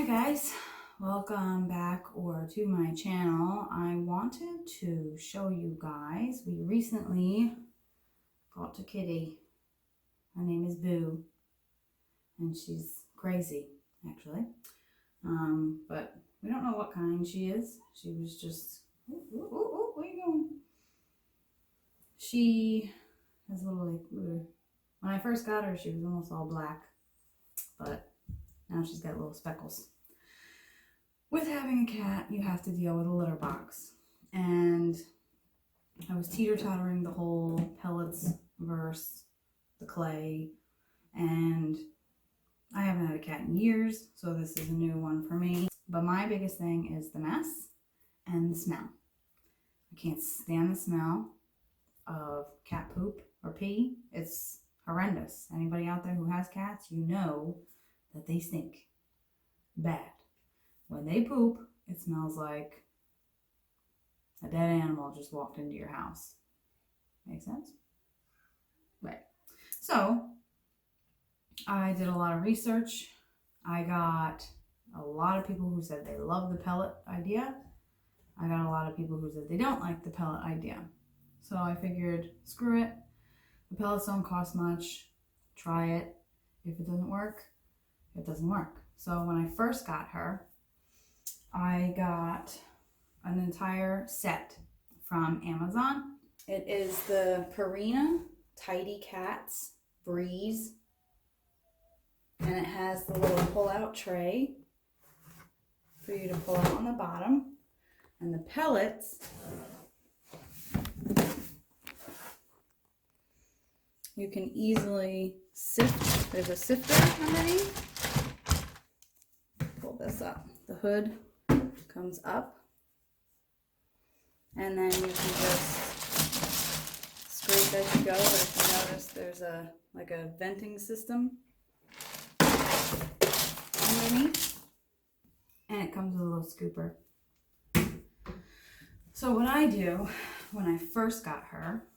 Hi guys, welcome back to my channel. I wanted to show you guys, we recently got a kitty. Her name is Boo, and she's crazy actually, but we don't know what kind she is. She was just, where you going? She has little, when I first got her she was almost all black, but now she's got little speckles. With having a cat, you have to deal with a litter box. And I was teeter-tottering the whole pellets versus the clay. And I haven't had a cat in years, so this is a new one for me. But my biggest thing is the mess and the smell. I can't stand the smell of cat poop or pee. It's horrendous. Anybody out there who has cats, you know that they stink bad. When they poop, it smells like a dead animal just walked into your house. Make sense? Right. So, I did a lot of research. I got a lot of people who said they love the pellet idea. I got a lot of people who said they don't like the pellet idea. So I figured, screw it. The pellets don't cost much. Try it. If it doesn't work, it doesn't work. So when I first got her, I got an entire set from Amazon. It is the Purina Tidy Cats Breeze, and it has the little pull-out tray for you to pull out on the bottom, and the pellets you can easily sift. There's a sifter underneath. Pull this up. The hood comes up, and then you can just scrape as you go. But if you notice, there's like a venting system underneath, and it comes with a little scooper. So what I do when I first got her,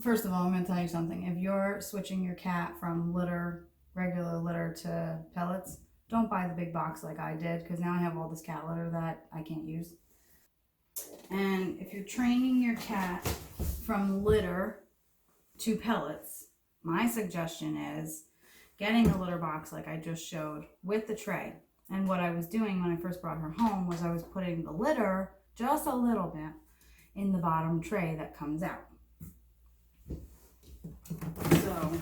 first of all, I'm going to tell you something. If you're switching your cat from regular litter to pellets, don't buy the big box like I did, because now I have all this cat litter that I can't use. And if you're training your cat from litter to pellets, my suggestion is getting a litter box like I just showed with the tray. And what I was doing when I first brought her home was I was putting the litter, just a little bit, in the bottom tray that comes out. So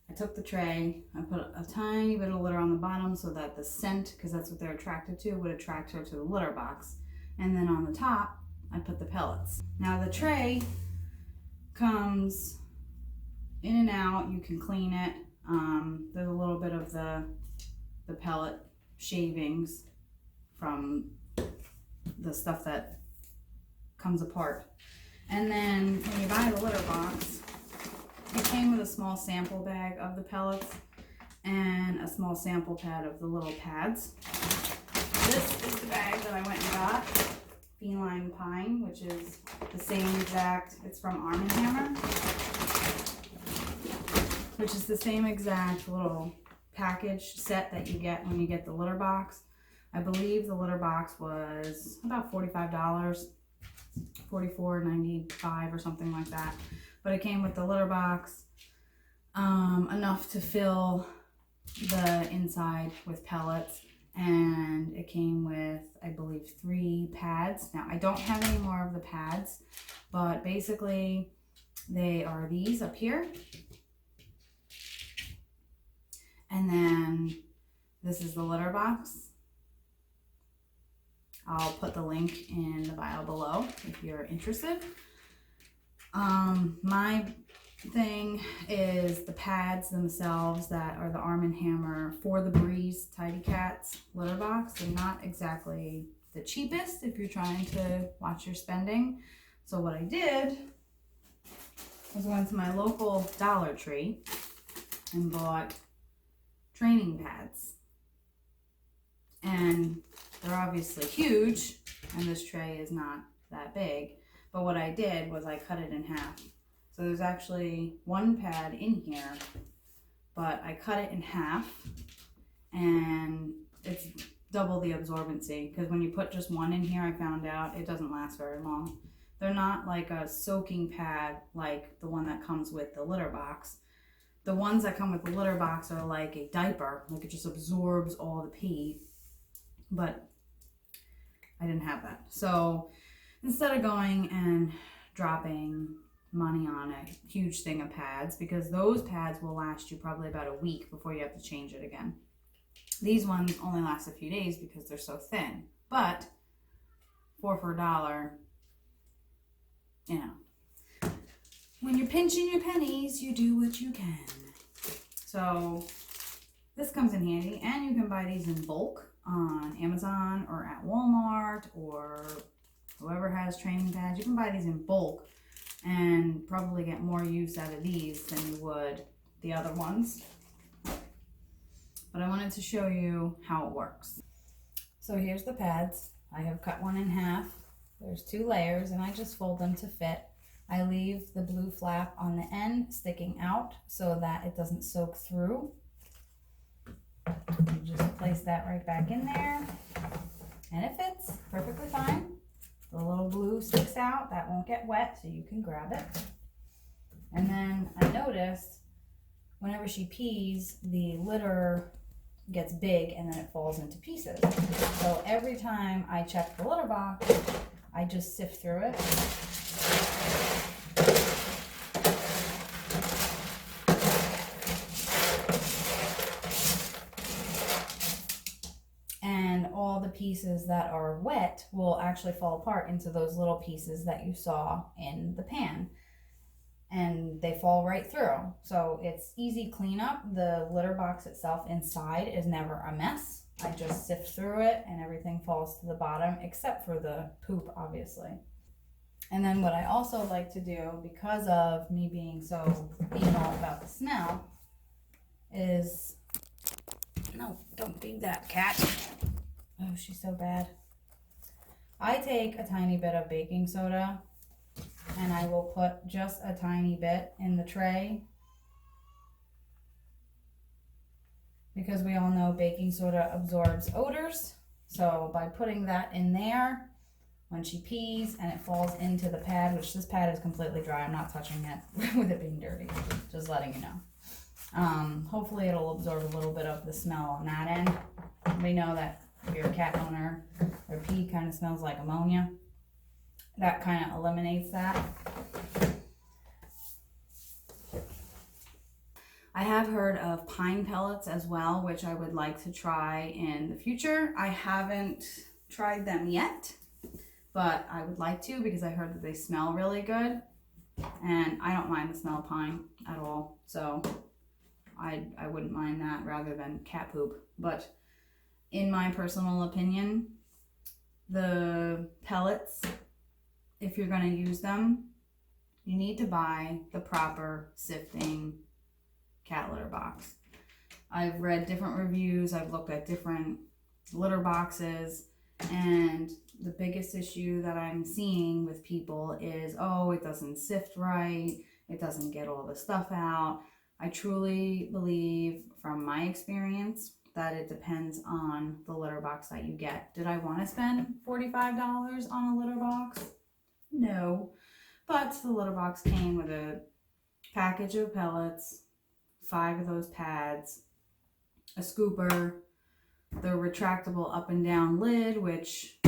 I took the tray, I put a tiny bit of litter on the bottom so that the scent, because that's what they're attracted to, would attract her to the litter box. And then on the top, I put the pellets. Now the tray comes in and out, you can clean it. There's a little bit of the pellet shavings from the stuff that comes apart. And then when you buy the litter box, it came with a small sample bag of the pellets and a small sample pad of the little pads. This is the bag that I went and got, Feline Pine, which is the same exact, it's from Arm & Hammer, which is the same exact little package set that you get when you get the litter box. I believe the litter box was about $45, $44.95 or something like that. But it came with the litter box, enough to fill the inside with pellets, and it came with, I believe, 3 pads. Now I don't have any more of the pads, but basically they are these up here, and then this is the litter box. I'll put the link in the bio below if you're interested. My thing is the pads themselves that are the Arm & Hammer for the Breeze Tidy Cats litter box. They're not exactly the cheapest if you're trying to watch your spending. So what I did was went to my local Dollar Tree and bought training pads. And they're obviously huge, and this tray is not that big. But what I did was I cut it in half. So there's actually one pad in here but I cut it in half, and it's double the absorbency, because when you put just one in here, I found out it doesn't last very long. They're not like a soaking pad like the one that comes with the litter box. The ones that come with the litter box are like a diaper, like it just absorbs all the pee, but I didn't have that. So instead of going and dropping money on a huge thing of pads, because those pads will last you probably about a week before you have to change it again. These ones only last a few days because they're so thin, but 4 for $1, you know. When you're pinching your pennies, you do what you can. So this comes in handy, and you can buy these in bulk on Amazon or at Walmart or whoever has training pads. You can buy these in bulk and probably get more use out of these than you would the other ones. But I wanted to show you how it works. So here's the pads. I have cut one in half. There's 2 layers, and I just fold them to fit. I leave the blue flap on the end sticking out so that it doesn't soak through. You just place that right back in there, and it fits perfectly fine. The little blue sticks out, that won't get wet, so you can grab it. And then I noticed whenever she pees, the litter gets big and then it falls into pieces. So every time I check the litter box, I just sift through it. And all the pieces that are wet will actually fall apart into those little pieces that you saw in the pan. And they fall right through. So it's easy cleanup. The litter box itself inside is never a mess. I just sift through it and everything falls to the bottom except for the poop, obviously. And then what I also like to do, because of me being so anal about the smell, is, no, don't feed that cat. Oh, she's so bad. I take a tiny bit of baking soda and I will put just a tiny bit in the tray, because we all know baking soda absorbs odors. So by putting that in there, when she pees and it falls into the pad, which this pad is completely dry, I'm not touching it with it being dirty, just letting you know. Hopefully it'll absorb a little bit of the smell on that end. We know that if you're a cat owner, their pee kind of smells like ammonia. That kind of eliminates that. I have heard of pine pellets as well, which I would like to try in the future. I haven't tried them yet, but I would like to, because I heard that they smell really good, and I don't mind the smell of pine at all. So I wouldn't mind that rather than cat poop. But in my personal opinion, the pellets, if you're going to use them, you need to buy the proper sifting cat litter box. I've read different reviews, I've looked at different litter boxes, and the biggest issue that I'm seeing with people is, oh, it doesn't sift right, it doesn't get all the stuff out. I truly believe, from my experience, that it depends on the litter box that you get. Did I want to spend $45 on a litter box? No, but the litter box came with a package of pellets, 5 of those pads, a scooper, the retractable up and down lid, which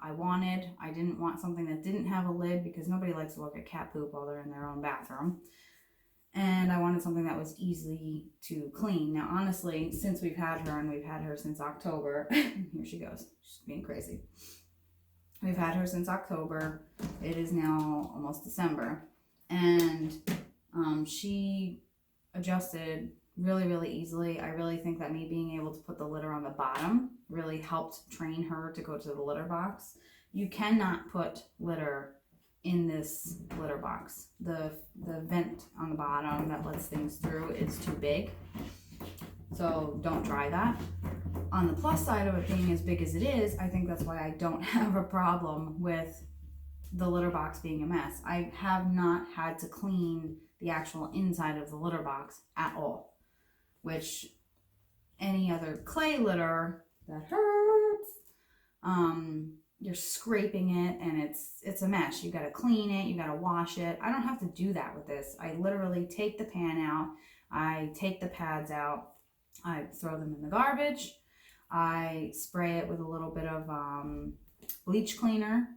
I wanted. I didn't want something that didn't have a lid, because nobody likes to look at cat poop while they're in their own bathroom. And I wanted something that was easy to clean. Now, honestly, since we've had her, and we've had her since October, here she goes, she's being crazy. We've had her since October. It is now almost December. And she adjusted really, really easily. I really think that me being able to put the litter on the bottom really helped train her to go to the litter box. You cannot put litter in this litter box. The vent on the bottom that lets things through is too big. So don't try that. On the plus side of it being as big as it is, I think that's why I don't have a problem with the litter box being a mess. I have not had to clean the actual inside of the litter box at all, which any other clay litter that hurts, you're scraping it and it's a mess. You got to clean it, you got to wash it. I don't have to do that with this. I literally take the pan out, I take the pads out, I throw them in the garbage, I spray it with a little bit of bleach cleaner,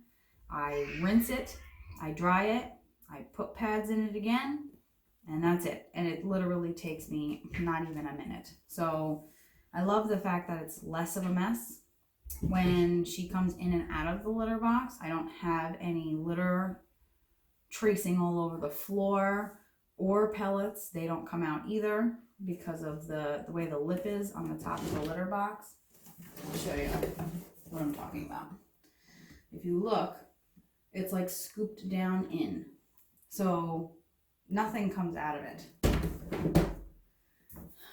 I rinse it, I dry it, I put pads in it again, and that's it. And it literally takes me not even a minute. So I love the fact that it's less of a mess. When she comes in and out of the litter box, I don't have any litter tracing all over the floor or pellets. They don't come out either because of the way the lip is on the top of the litter box. I'll show you what I'm talking about. If you look, it's like scooped down in. So nothing comes out of it.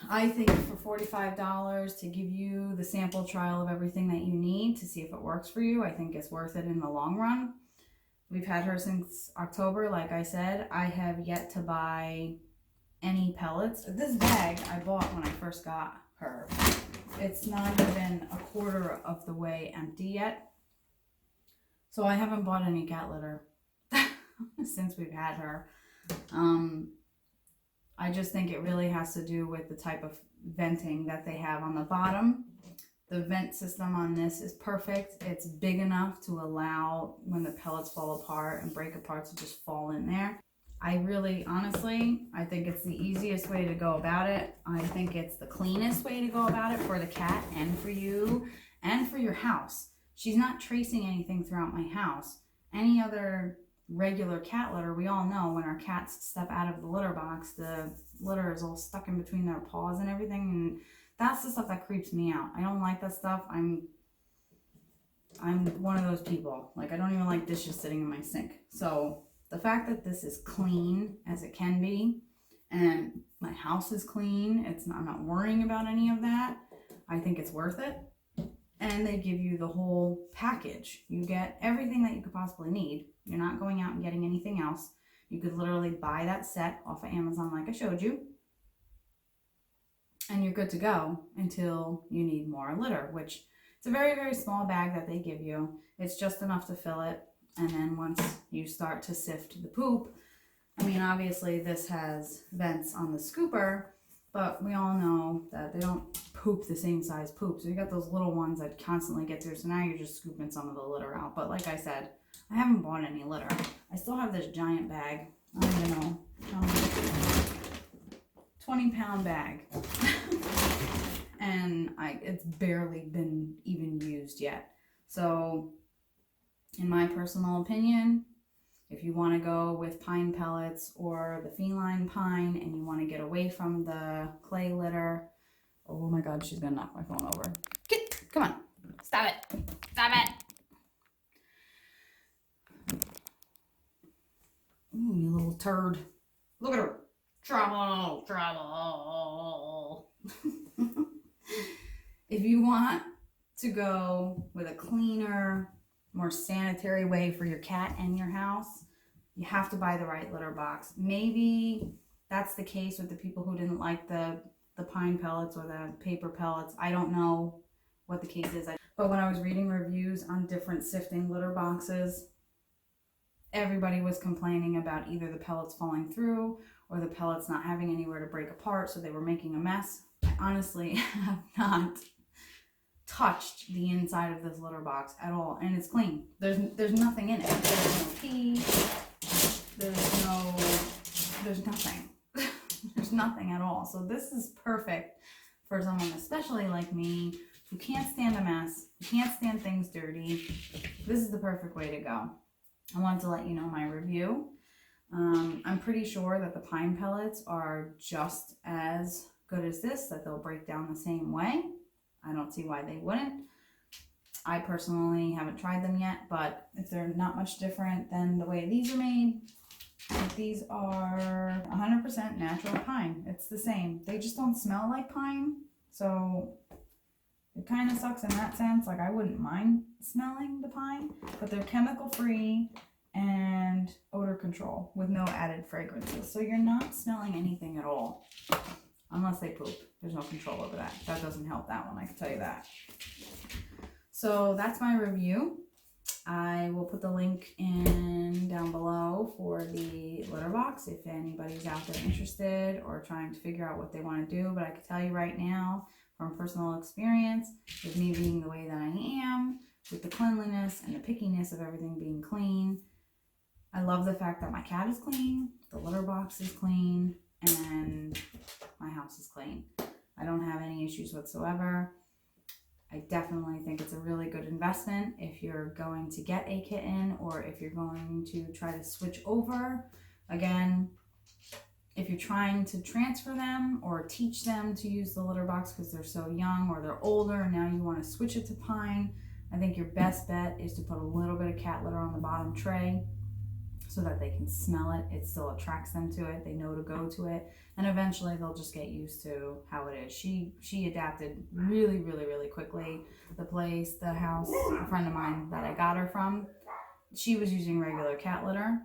I think for $45 to give you the sample trial of everything that you need to see if it works for you, I think it's worth it in the long run. We've had her since October, like I said. I have yet to buy any pellets. This bag I bought when I first got her. It's not even a quarter of the way empty yet. So I haven't bought any cat litter since we've had her. I just think it really has to do with the type of venting that they have on the bottom. The vent system on this is perfect. It's big enough to allow when the pellets fall apart and break apart to just fall in there. I really, honestly, I think it's the easiest way to go about it. I think it's the cleanest way to go about it for the cat and for you and for your house. She's not tracing anything throughout my house. Any other regular cat litter, we all know when our cats step out of the litter box, the litter is all stuck in between their paws and everything, and that's the stuff that creeps me out. I don't like that stuff. I'm one of those people. Like, I don't even like dishes sitting in my sink. So the fact that this is clean as it can be, and my house is clean, I'm not worrying about any of that, I think it's worth it. And they give you the whole package. You get everything that you could possibly need. You're not going out and getting anything else. You could literally buy that set off of Amazon like I showed you. And you're good to go until you need more litter, which it's a very, very small bag that they give you. It's just enough to fill it. And then once you start to sift the poop, I mean, obviously this has vents on the scooper, but we all know that they don't poop the same size poop. So you got those little ones that constantly get through. So now you're just scooping some of the litter out. But like I said, I haven't bought any litter. I still have this giant bag. I don't even know. 20-pound bag. And it's barely been even used yet. So in my personal opinion, if you want to go with pine pellets or the feline pine and you want to get away from the clay litter, oh my God, she's going to knock my phone over. Come on. Stop it. Stop it. Ooh, you little turd. Look at her. Trouble. If you want to go with a cleaner, more sanitary way for your cat and your house, you have to buy the right litter box. Maybe that's the case with the people who didn't like the pine pellets or the paper pellets. I don't know what the case is. But when I was reading reviews on different sifting litter boxes, everybody was complaining about either the pellets falling through or the pellets not having anywhere to break apart, so they were making a mess. I honestly have not touched the inside of this litter box at all, and it's clean. There's nothing in it. There's no pee. There's nothing. There's nothing at all. So this is perfect for someone, especially like me, who can't stand a mess, who can't stand things dirty. This is the perfect way to go. I wanted to let you know my review. I'm pretty sure that the pine pellets are just as good as this, that they'll break down the same way. I don't see why they wouldn't. I personally haven't tried them yet, but if they're not much different than the way these are made, these are 100% natural pine. It's the same. They just don't smell like pine, so it kind of sucks in that sense. Like, I wouldn't mind smelling the pine, but they're chemical free and odor control with no added fragrances. So you're not smelling anything at all. unless they poop. There's no control over that. That doesn't help that one, I can tell you that. So that's my review. I will put the link in down below for the litter box if anybody's out there interested or trying to figure out what they want to do. But I can tell you right now, from personal experience, with me being the way that I am, with the cleanliness and the pickiness of everything being clean, I love the fact that my cat is clean, the litter box is clean, and my house is clean. I don't have any issues whatsoever. I definitely think it's a really good investment if you're going to get a kitten or if you're going to try to switch over. Again, if you're trying to transfer them or teach them to use the litter box because they're so young or they're older and now you want to switch it to pine, I think your best bet is to put a little bit of cat litter on the bottom tray so that they can smell it. It still attracts them to it. They know to go to it. And eventually they'll just get used to how it is. She adapted really, really, really quickly. The house, a friend of mine that I got her from, she was using regular cat litter.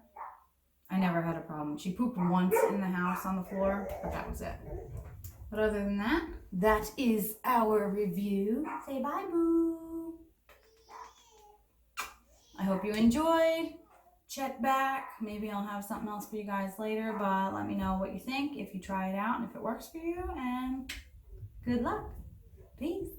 I never had a problem. She pooped once in the house on the floor, but that was it. But other than that, that is our review. Say bye, boo. I hope you enjoyed. Check back. Maybe I'll have something else for you guys later, but let me know what you think if you try it out and if it works for you, and good luck. Peace.